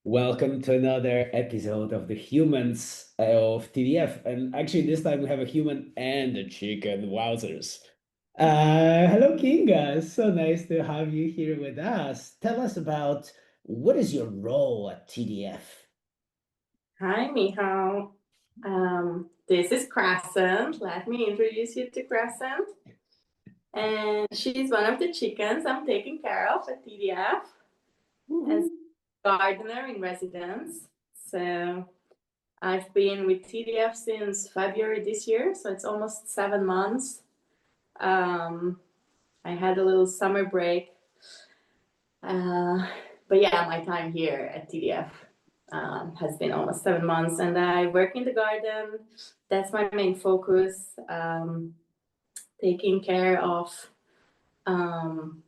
Welcome to another episode of the humans of TDF. And actually, this time we have a human and a chicken. Wowzers. Hello, Kinga. So nice to have you here with us. Tell us about what is your role at TDF? Hi, Michal. This is Crescent. Let me introduce you to Crescent. And she's one of the chickens I'm taking care of at TDF as Woohoo. gardener in residence. So I've been with TDF since February this year, so it's almost 7 months. Um, I had a little summer break. Uh, but yeah, my time here at TDF has been almost 7 months, and I work in the garden. That's my main focus. Taking care of um,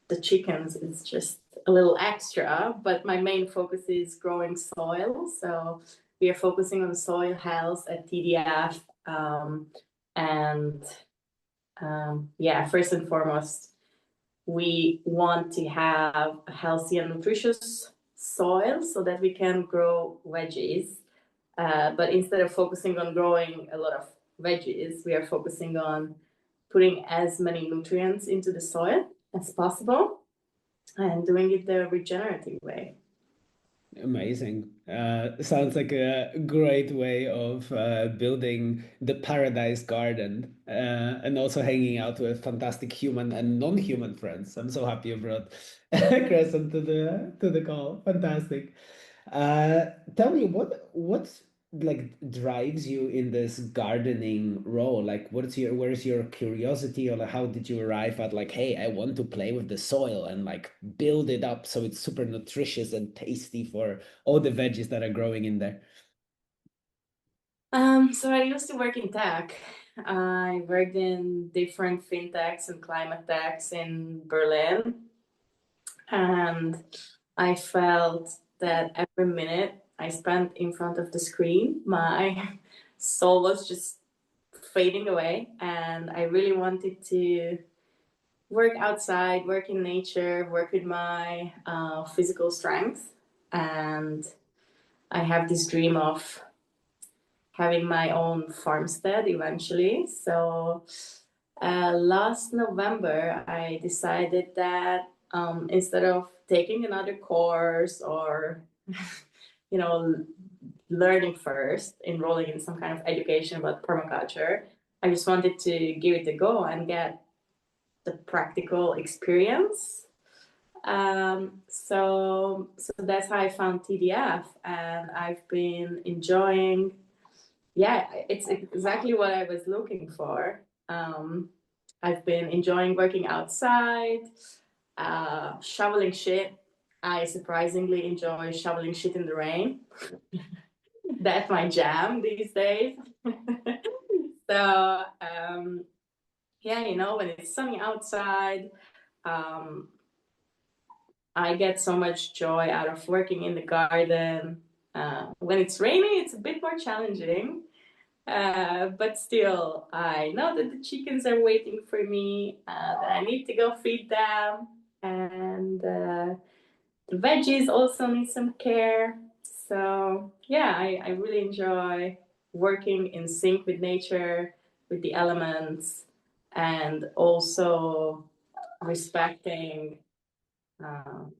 the chickens is just a little extra, but my main focus is growing soil. So we are focusing on soil health at TDF, and yeah, first and foremost, we want to have a healthy and nutritious soil so that we can grow veggies. But instead of focusing on growing a lot of veggies, we are focusing on putting as many nutrients into the soil as possible and doing it the regenerative way. Amazing. Sounds like a great way of building the paradise garden and also hanging out with fantastic human and non-human friends. I'm so happy you brought Crescent to the call. Fantastic. Tell me what like drives you in this gardening role? Like where's your curiosity, or like how did you arrive at like, hey, I want to play with the soil and like build it up so it's super nutritious and tasty for all the veggies that are growing in there? So I used to work in tech. I worked in different fintechs and climate techs in Berlin, and I felt that every minute I spent in front of the screen, my soul was just fading away, and I really wanted to work outside, work in nature, work with my physical strength. And I have this dream of having my own farmstead eventually. So last November, I decided that instead of taking another course or, you know, learning first, enrolling in some kind of education about permaculture, I just wanted to give it a go and get the practical experience. So that's how I found TDF, and I've been enjoying. Yeah, it's exactly what I was looking for. I've been enjoying working outside, shoveling shit. I surprisingly enjoy shoveling shit in the rain. That's my jam these days. So yeah, when it's sunny outside, um, I get so much joy out of working in the garden. When it's rainy, it's a bit more challenging, but still, I know that the chickens are waiting for me, that I need to go feed them, and the veggies also need some care. So, yeah, I really enjoy working in sync with nature, with the elements, and also respecting um,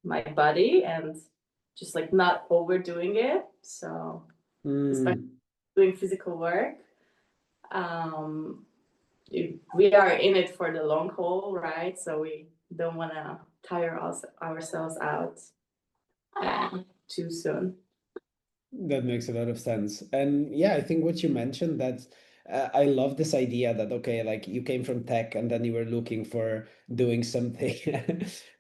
my body and just like not overdoing it. So, especially Mm. doing physical work, um, we are in it for the long haul, right? So we don't want to tire ourselves out too soon. That makes a lot of sense. And yeah, I think what you mentioned that I love this idea that okay, like you came from tech and then you were looking for doing something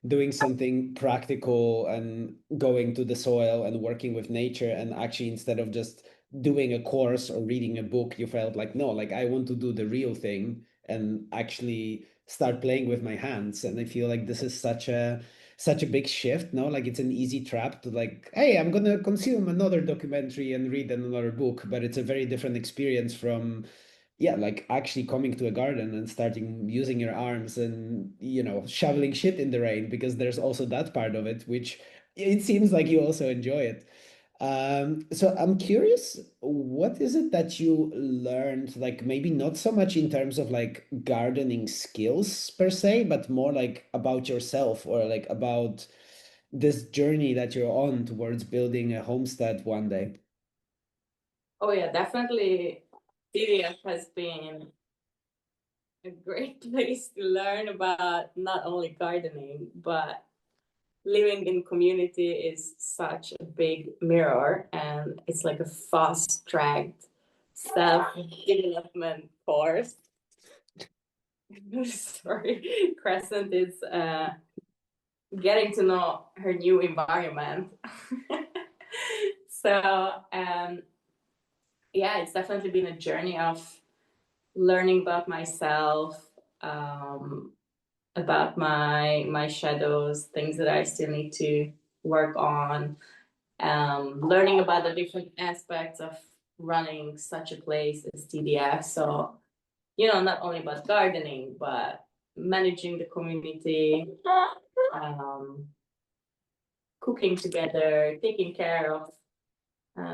doing something practical and going to the soil and working with nature, and actually instead of just doing a course or reading a book, you felt like no, like I want to do the real thing and actually start playing with my hands. And I feel like this is such a big shift, no? Like it's an easy trap to like, hey, I'm gonna consume another documentary and read another book, but it's a very different experience from, yeah, like actually coming to a garden and starting using your arms and, shoveling shit in the rain, because there's also that part of it, which it seems like you also enjoy it. So I'm curious, what is it that you learned, like maybe not so much in terms of like gardening skills per se, but more like about yourself or like about this journey that you're on towards building a homestead one day? Oh yeah, definitely. TDF has been a great place to learn about not only gardening, but living in community is such a big mirror, and it's like a fast tracked self development course. Sorry, Crescent is getting to know her new environment. So, yeah, it's definitely been a journey of learning about myself, um, about my shadows, things that I still need to work on, learning about the different aspects of running such a place as TDF. So, not only about gardening, but managing the community, um, cooking together, taking care of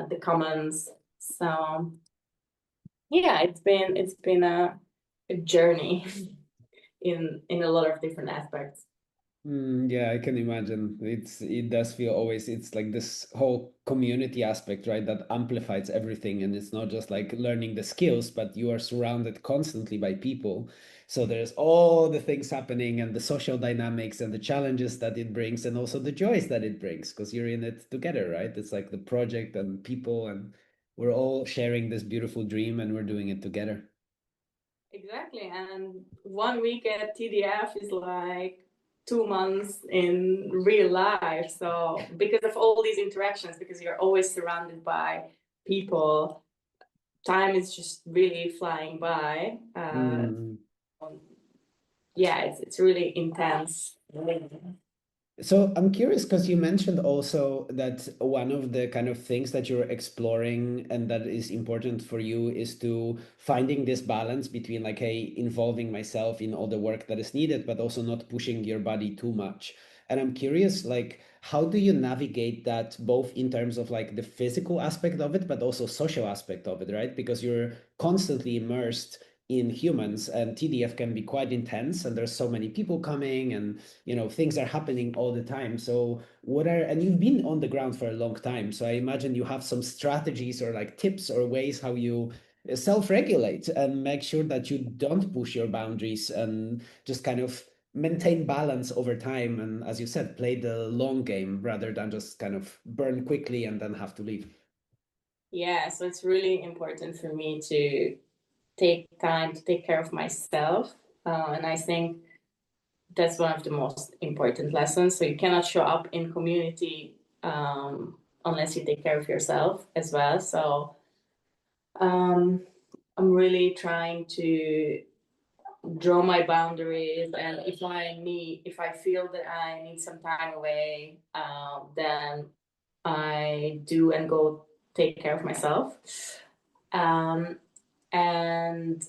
the commons. So yeah, it's been a journey in a lot of different aspects. Yeah, I can imagine. It does feel always it's like this whole community aspect, right? That amplifies everything. And it's not just like learning the skills, but you are surrounded constantly by people. So there's all the things happening and the social dynamics and the challenges that it brings and also the joys that it brings because you're in it together, right? It's like the project and people and we're all sharing this beautiful dream and we're doing it together. Exactly. And 1 week at TDF is like 2 months in real life. So because of all these interactions, because you're always surrounded by people, time is just really flying by. Mm. Yeah, it's really intense. So I'm curious because you mentioned also that one of the kind of things that you're exploring and that is important for you is to finding this balance between like, hey, involving myself in all the work that is needed, but also not pushing your body too much. And I'm curious, like, how do you navigate that both in terms of like the physical aspect of it, but also social aspect of it, right? Because you're constantly immersed in humans and TDF can be quite intense and there's so many people coming and things are happening all the time. So what are and you've been on the ground for a long time, so I imagine you have some strategies or like tips or ways how you self-regulate and make sure that you don't push your boundaries and just kind of maintain balance over time and, as you said, play the long game rather than just kind of burn quickly and then have to leave. Yeah, so it's really important for me to take time to take care of myself. And I think that's one of the most important lessons. So you cannot show up in community unless you take care of yourself as well. So um, I'm really trying to draw my boundaries, and if I feel that I need some time away, then I do and go take care of myself. Um, and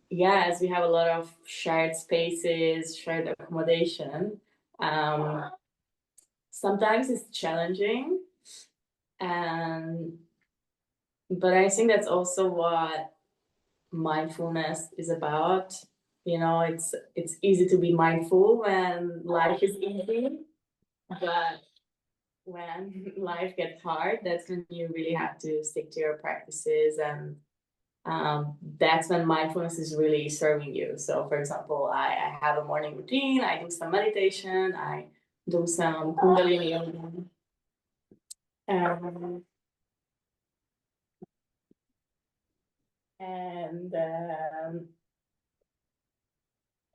yeah, as we have a lot of shared spaces, shared accommodation, um, sometimes it's challenging, and but I think that's also what mindfulness is about. It's easy to be mindful when life is easy, but when life gets hard, that's when you really have to stick to your practices, and that's when mindfulness is really serving you. So, for example, I have a morning routine. I do some meditation. I do some Kundalini yoga, um, and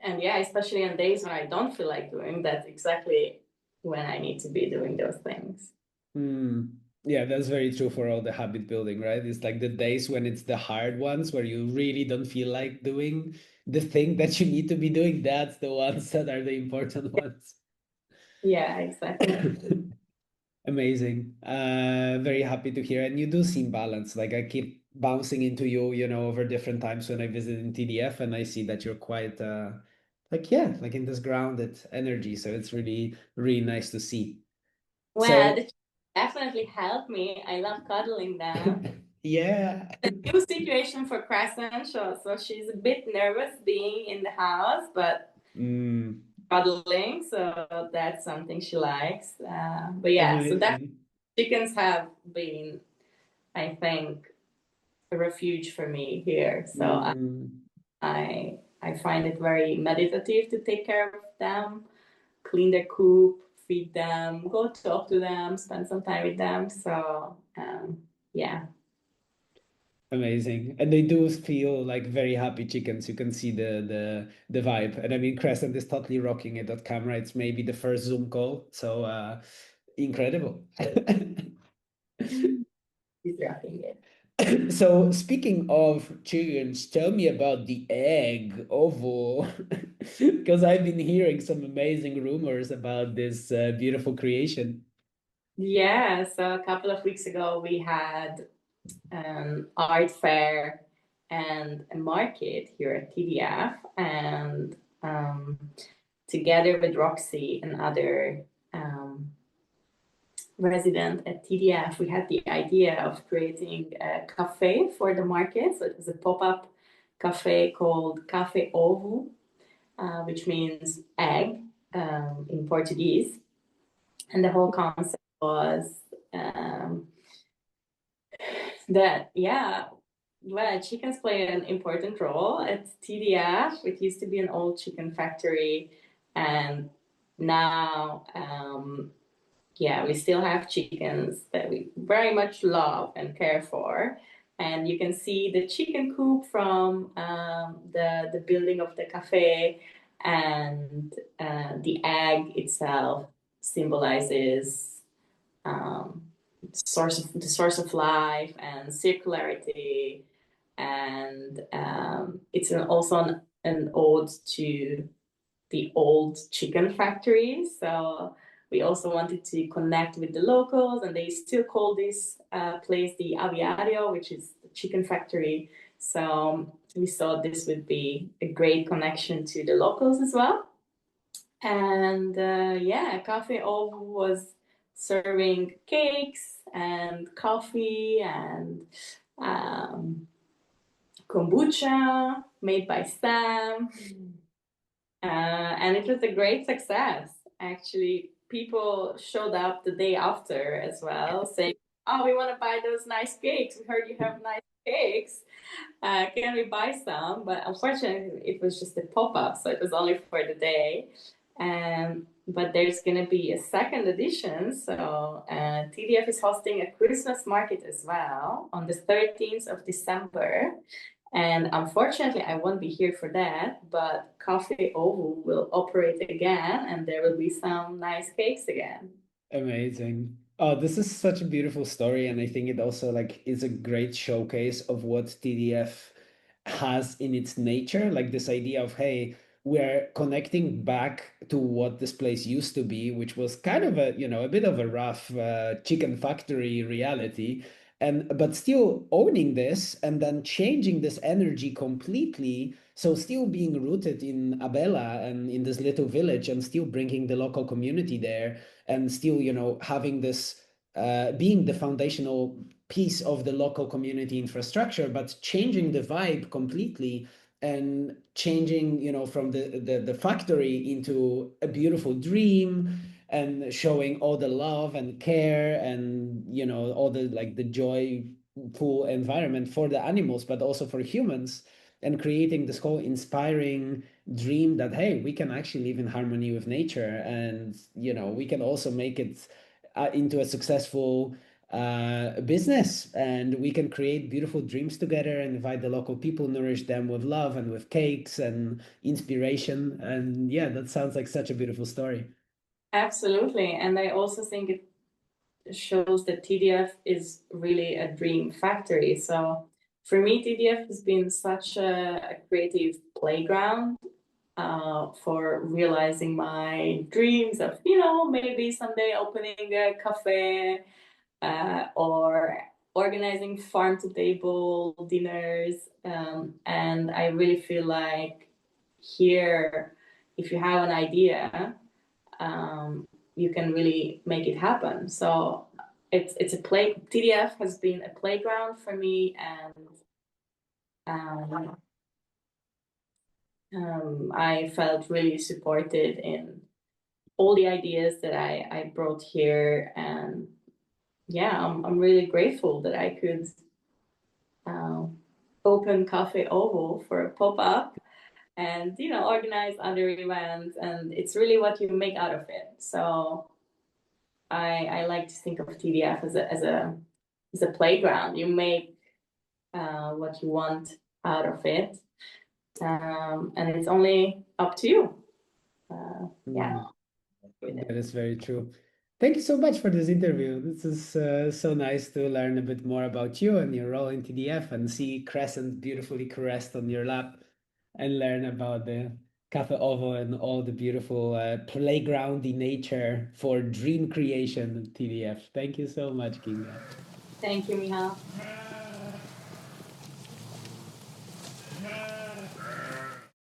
and yeah, especially on days when I don't feel like doing, that's exactly when I need to be doing those things. Hmm. Yeah, that's very true for all the habit building, right? It's like the days when it's the hard ones where you really don't feel like doing the thing that you need to be doing. That's the ones that are the important ones. Yeah, exactly. Amazing. Very happy to hear. And you do seem balanced. Like I keep bouncing into you, over different times when I visit in TDF, and I see that you're quite like yeah, like in this grounded energy. So it's really, really nice to see. Well, So it definitely helped me. I love cuddling them. yeah. New situation for Crescent, so she's a bit nervous being in the house, but Mm, cuddling, so that's something she likes. But yeah, so that amazing. chickens have been, I think, a refuge for me here. So Mm. I find it very meditative to take care of them, clean their coop, feed them, go talk to them, spend some time with them. So yeah. Amazing. And they do feel like very happy chickens. You can see the vibe. And I mean Crescent is totally rocking it on camera. It's maybe the first Zoom call. So incredible. He's rocking it. So speaking of chickens, tell me about the egg ovo. Because I've been hearing some amazing rumors about this beautiful creation. Yeah, so a couple of weeks ago we had an art fair and a market here at TDF, and together with Roxy and other resident at TDF, we had the idea of creating a cafe for the market. So it was a pop-up cafe called Cafe Ovo, which means egg in Portuguese. And the whole concept was um, that, yeah, well, chickens play an important role at TDF. It used to be an old chicken factory, and now, yeah, we still have chickens that we very much love and care for. And you can see the chicken coop from the building of the cafe, and the egg itself symbolizes um, the source of life and circularity, and it's also an ode to the old chicken factory. So we also wanted to connect with the locals, and they still call this place the Aviario, which is the chicken factory. So we thought this would be a great connection to the locals as well. And yeah, Cafe Ovo was serving cakes and coffee and um, kombucha made by Sam. And it was a great success. Actually, people showed up the day after as well, saying, "Oh, we want to buy those nice cakes. We heard you have nice cakes. Can we buy some?" But unfortunately, it was just a pop up, so it was only for the day. But there's going to be a second edition. So TDF is hosting a Christmas market as well on the 13th of December. And unfortunately, I won't be here for that, but Cafe Ovo will operate again, and there will be some nice cakes again. Amazing. Oh, this is such a beautiful story, and I think it also like is a great showcase of what TDF has in its nature, like this idea of, hey, we're connecting back to what this place used to be, which was kind of a, a bit of a rough chicken factory reality, and but still owning this and then changing this energy completely. So still being rooted in Abela and in this little village, and still bringing the local community there, and still having this being the foundational piece of the local community infrastructure, but changing the vibe completely, and changing from the factory into a beautiful dream, and showing all the love and care, and all the like the joyful environment for the animals, but also for humans, and creating this whole inspiring dream that, hey, we can actually live in harmony with nature, and we can also make it into a successful business, and we can create beautiful dreams together, and invite the local people, nourish them with love and with cakes and inspiration. And yeah, that sounds like such a beautiful story. Absolutely. And I also think it shows that TDF is really a dream factory. So for me, TDF has been such a creative playground for realizing my dreams of, maybe someday opening a cafe or organizing farm to table dinners. And I really feel like here, if you have an idea, you can really make it happen. So it's a play. TDF has been a playground for me, and I felt really supported in all the ideas that I brought here, and yeah, I'm really grateful that I could open Cafe Ovo for a pop-up and organize other events, and it's really what you make out of it. So I like to think of TDF as a playground. You make what you want out of it, and it's only up to you. Yeah. That is very true. Thank you so much for this interview. This is so nice to learn a bit more about you and your role in TDF and see Crescent beautifully caressed on your lap and learn about the Cafe Ovo and all the beautiful playgroundy nature for dream creation at TDF. Thank you so much, Kinga. Thank you, Miha.